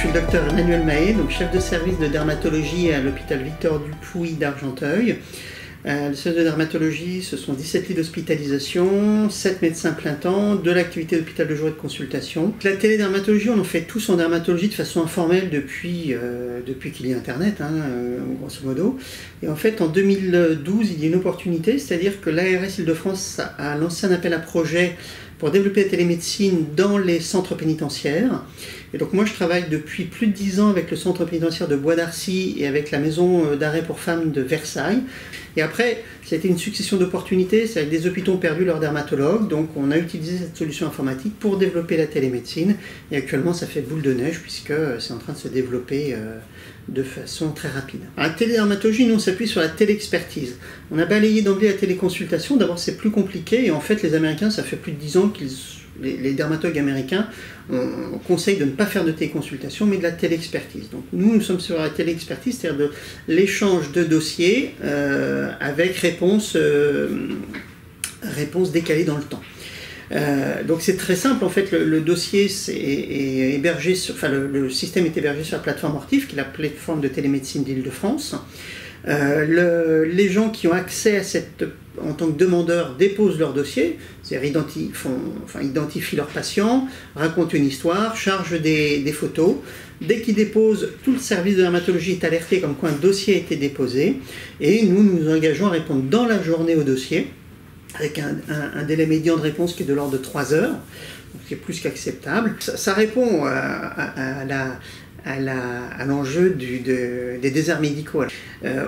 suis le docteur Emmanuel Mahé, donc chef de service de dermatologie à l'hôpital Victor Dupuy d'Argenteuil. Le service de dermatologie, ce sont 17 lits d'hospitalisation, 7 médecins plein temps, de l'activité d'hôpital de jour et de consultation. La télédermatologie, on en fait tous en dermatologie de façon informelle depuis qu'il y a Internet, grosso modo. Et en fait, en 2012, il y a une opportunité, c'est-à-dire que l'ARS Île-de-France a lancé un appel à projet pour développer la télémédecine dans les centres pénitentiaires. Et donc moi je travaille depuis plus de 10 ans avec le centre pénitentiaire de Bois d'Arcy et avec la maison d'arrêt pour femmes de Versailles. Et après, ça a été une succession d'opportunités, c'est que des hôpitaux ont perdu leur dermatologue, donc on a utilisé cette solution informatique pour développer la télémédecine. Et actuellement ça fait boule de neige puisque c'est en train de se développer de façon très rapide. La télédermatologie, nous on s'appuie sur la téléexpertise. On a balayé d'emblée la téléconsultation, d'abord c'est plus compliqué et en fait les Américains, ça fait plus de 10 ans qu'ils... Les dermatologues américains conseillent de ne pas faire de téléconsultation, mais de la téléexpertise. Donc nous sommes sur la téléexpertise, c'est-à-dire de l'échange de dossiers avec réponse décalée dans le temps. Donc c'est très simple, en fait le dossier est hébergé sur, le système est hébergé sur la plateforme Ortif, qui est la plateforme de télémédecine d'Île-de-France. Les gens qui ont accès à cette, en tant que demandeurs, déposent leur dossier, c'est-à-dire identifient leurs patients, racontent une histoire, chargent des photos. Dès qu'ils déposent, tout le service de dermatologie est alerté comme quoi un dossier a été déposé, et nous nous engageons à répondre dans la journée au dossier, avec un délai médian de réponse qui est de l'ordre de 3 heures, donc qui est plus qu'acceptable. Ça répond à l'enjeu des déserts médicaux.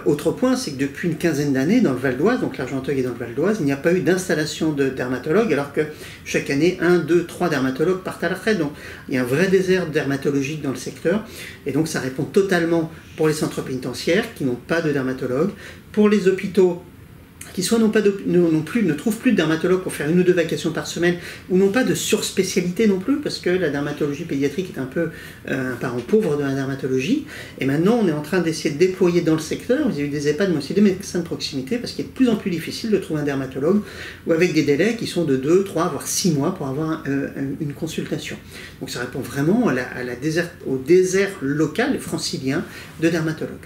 Autre point, c'est que depuis une quinzaine d'années, dans le Val d'Oise, donc l'Argenteuil est dans le Val d'Oise, il n'y a pas eu d'installation de dermatologues, alors que chaque année, 1, 2, 3 dermatologues partent à la retraite. Donc il y a un vrai désert dermatologique dans le secteur, et donc ça répond totalement pour les centres pénitentiaires qui n'ont pas de dermatologue, pour les hôpitaux qui soit ne trouvent plus de dermatologue pour faire 1 ou 2 vacations par semaine, ou n'ont pas de surspécialité non plus, parce que la dermatologie pédiatrique est un peu un parent pauvre de la dermatologie. Et maintenant, on est en train d'essayer de déployer dans le secteur, vous avez eu des EHPAD, mais aussi des médecins de proximité, parce qu'il est de plus en plus difficile de trouver un dermatologue, ou avec des délais qui sont de 2, 3, voire 6 mois pour avoir une consultation. Donc ça répond vraiment au désert local francilien de dermatologues.